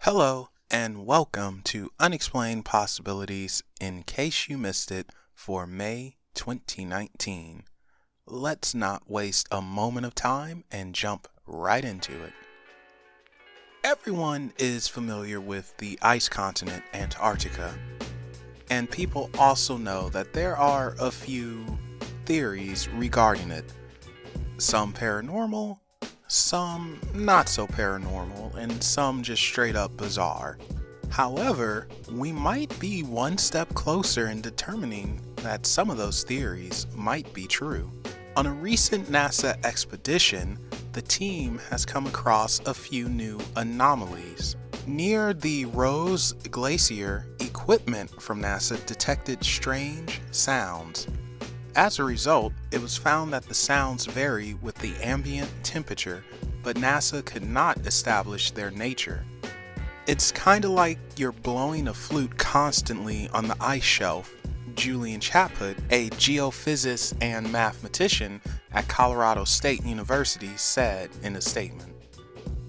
Hello, and welcome to Unexplained Possibilities in case you missed it for May 2019. Let's not waste a moment of time and jump right into it. Everyone is familiar with the ice continent Antarctica, and people also know that there are a few theories regarding it. Some paranormal, some not so paranormal, and some just straight up bizarre. However, we might be one step closer in determining that some of those theories might be true. On a recent NASA expedition, the team has come across a few new anomalies. Near the Rose Glacier, equipment from NASA detected strange sounds. As a result, it was found that the sounds vary with the ambient temperature, but NASA could not establish their nature. It's kinda like you're blowing a flute constantly on the ice shelf, Julian Chaput, a geophysicist and mathematician at Colorado State University, said in a statement.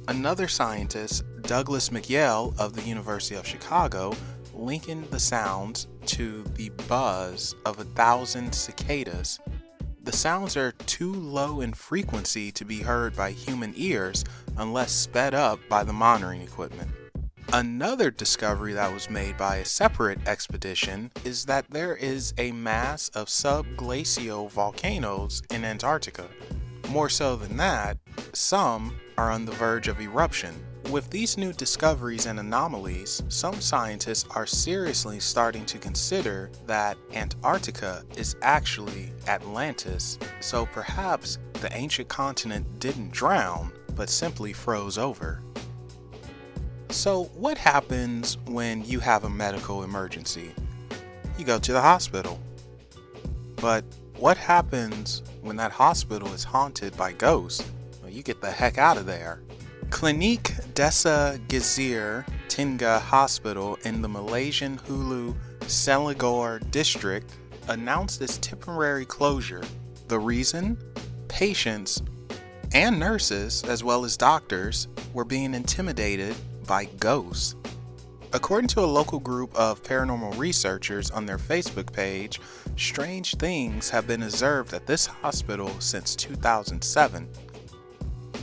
Another scientist, Douglas McYale of the University of Chicago, linking the sounds to the buzz of 1,000 cicadas. The sounds are too low in frequency to be heard by human ears unless sped up by the monitoring equipment. Another discovery that was made by a separate expedition is that there is a mass of subglacial volcanoes in Antarctica. More so than that, some are on the verge of eruption. With these new discoveries and anomalies, some scientists are seriously starting to consider that Antarctica is actually Atlantis, so perhaps the ancient continent didn't drown, but simply froze over. So what happens when you have a medical emergency? You go to the hospital. But what happens when that hospital is haunted by ghosts? Well, you get the heck out of there. Clinique Desa Gizir Tingga Hospital in the Malaysian Hulu Selangor district announced its temporary closure. The reason? Patients and nurses, as well as doctors, were being intimidated by ghosts. According to a local group of paranormal researchers on their Facebook page, strange things have been observed at this hospital since 2007.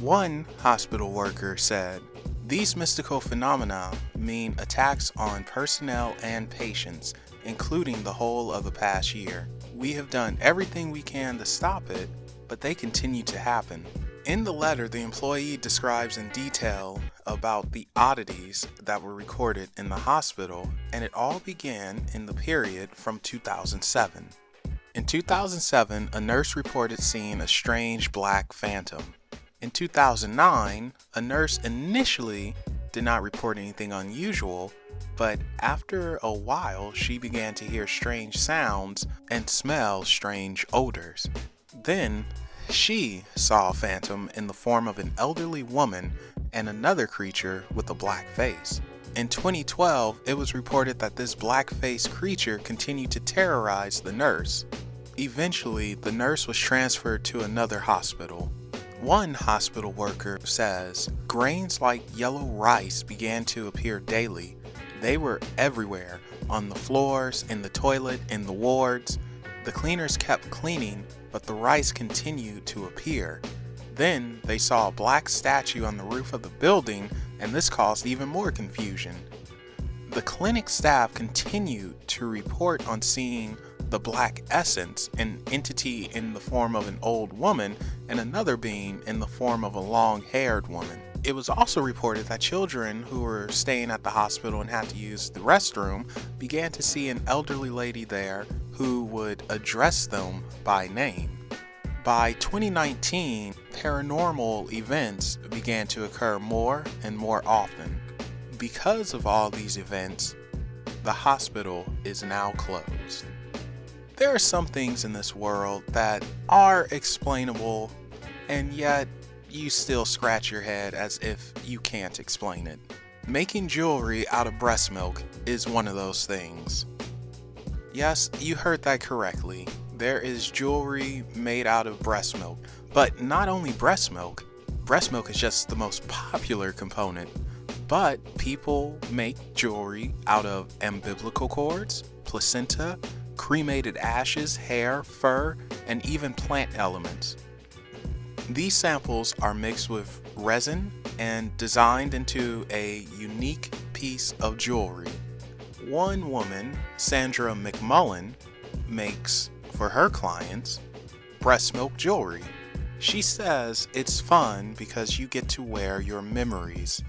One hospital worker said, "These mystical phenomena mean attacks on personnel and patients, including the whole of the past year. We have done everything we can to stop it, but they continue to happen." In the letter, the employee describes in detail about the oddities that were recorded in the hospital, and it all began in the period from 2007. In 2007, a nurse reported seeing a strange black phantom. In 2009, a nurse initially did not report anything unusual, but after a while she began to hear strange sounds and smell strange odors. Then she saw a phantom in the form of an elderly woman and another creature with a black face. In 2012, it was reported that this black-faced creature continued to terrorize the nurse. Eventually, the nurse was transferred to another hospital. One hospital worker says, "Grains like yellow rice began to appear daily. They were everywhere, on the floors, in the toilet, in the wards. The cleaners kept cleaning, but the rice continued to appear. Then they saw a black statue on the roof of the building, and this caused even more confusion. The clinic staff continued to report on seeing the black essence, an entity in the form of an old woman and another being in the form of a long-haired woman. It was also reported that children who were staying at the hospital and had to use the restroom began to see an elderly lady there who would address them by name. By 2019, paranormal events began to occur more and more often. Because of all these events, the hospital is now closed. There are some things in this world that are explainable, and yet you still scratch your head as if you can't explain it. Making jewelry out of breast milk is one of those things. Yes, you heard that correctly. There is jewelry made out of breast milk, but not only breast milk is just the most popular component. But people make jewelry out of umbilical cords, placenta, cremated ashes, hair, fur, and even plant elements. These samples are mixed with resin and designed into a unique piece of jewelry. One woman, Sandra McMullen, makes, for her clients, breast milk jewelry. She says it's fun because you get to wear your memories.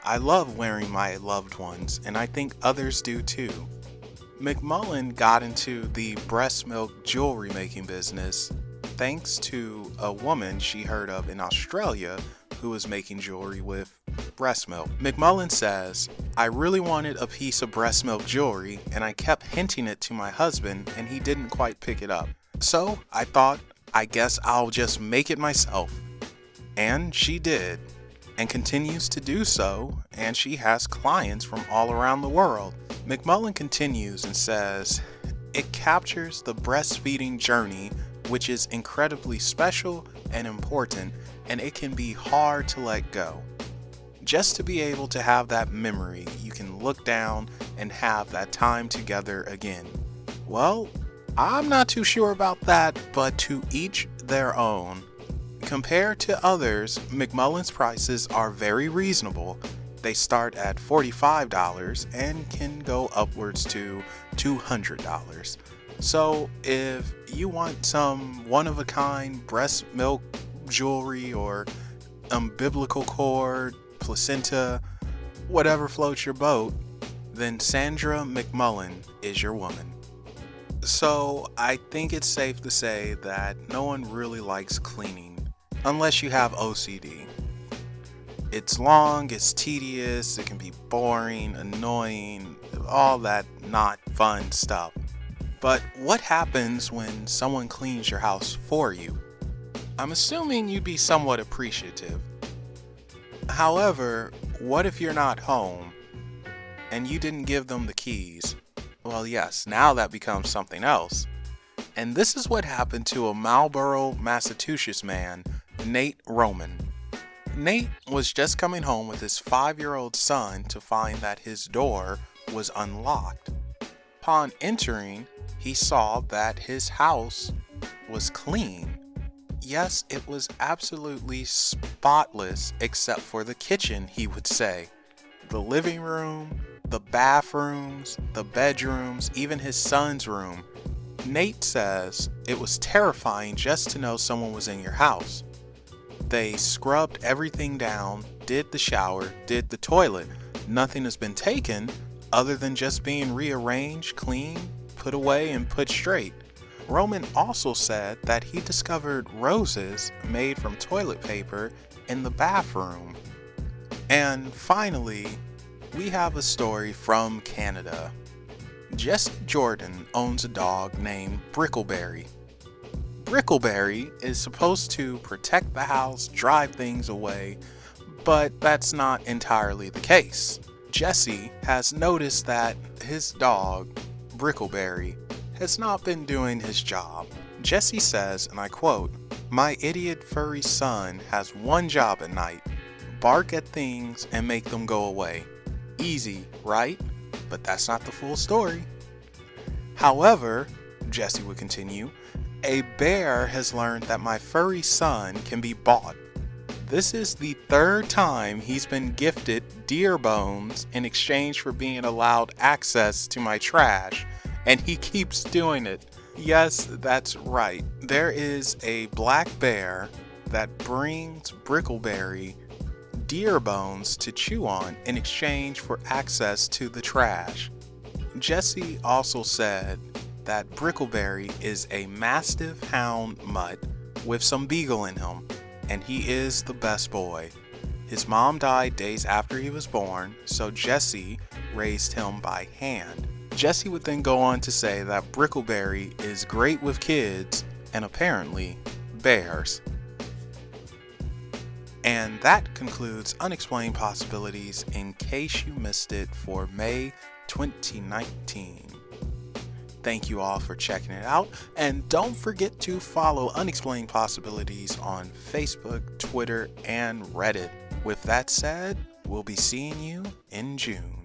I love wearing my loved ones, and I think others do too. McMullen got into the breast milk jewelry making business thanks to a woman she heard of in Australia who was making jewelry with breast milk. McMullen says, I really wanted a piece of breast milk jewelry and I kept hinting it to my husband and he didn't quite pick it up. So I thought, I guess I'll just make it myself. And she did, and continues to do so, and she has clients from all around the world. McMullen continues and says, it captures the breastfeeding journey, which is incredibly special and important, and it can be hard to let go. Just to be able to have that memory, you can look down and have that time together again. Well, I'm not too sure about that, but to each their own. Compared to others, McMullen's prices are very reasonable. They start at $45 and can go upwards to $200. So if you want some one-of-a-kind breast milk jewelry or umbilical cord, placenta, whatever floats your boat, then Sandra McMullen is your woman. So I think it's safe to say that no one really likes cleaning, unless you have OCD. It's long, it's tedious, it can be boring, annoying, all that not fun stuff. But what happens when someone cleans your house for you? I'm assuming you'd be somewhat appreciative. However, what if you're not home and you didn't give them the keys? Well, yes, now that becomes something else. And this is what happened to a Marlborough, Massachusetts man, Nate Roman. Nate was just coming home with his 5-year-old son to find that his door was unlocked. Upon entering, he saw that his house was clean. Yes, it was absolutely spotless except for the kitchen, he would say. The living room, the bathrooms, the bedrooms, even his son's room. Nate says it was terrifying just to know someone was in your house. They scrubbed everything down, did the shower, did the toilet. Nothing has been taken other than just being rearranged, cleaned, put away, and put straight. Roman also said that he discovered roses made from toilet paper in the bathroom. And finally, we have a story from Canada. Jesse Jordan owns a dog named Brickleberry. Brickleberry is supposed to protect the house, drive things away, but that's not entirely the case. Jesse has noticed that his dog, Brickleberry, has not been doing his job. Jesse says, and I quote, "My idiot furry son has one job at night, bark at things and make them go away. Easy, right? But that's not the full story." However, Jesse would continue, "A bear has learned that my furry son can be bought. This is the 3rd time he's been gifted deer bones in exchange for being allowed access to my trash, and he keeps doing it." Yes, that's right. There is a black bear that brings Brickleberry deer bones to chew on in exchange for access to the trash. Jesse also said that Brickleberry is a Mastiff Hound mutt with some beagle in him, and he is the best boy. His mom died days after he was born, so Jesse raised him by hand. Jesse would then go on to say that Brickleberry is great with kids and apparently bears. And that concludes Unexplained Possibilities in case you missed it for May 2019. Thank you all for checking it out, and don't forget to follow Unexplained Possibilities on Facebook, Twitter, and Reddit. With that said, We'll be seeing you in June.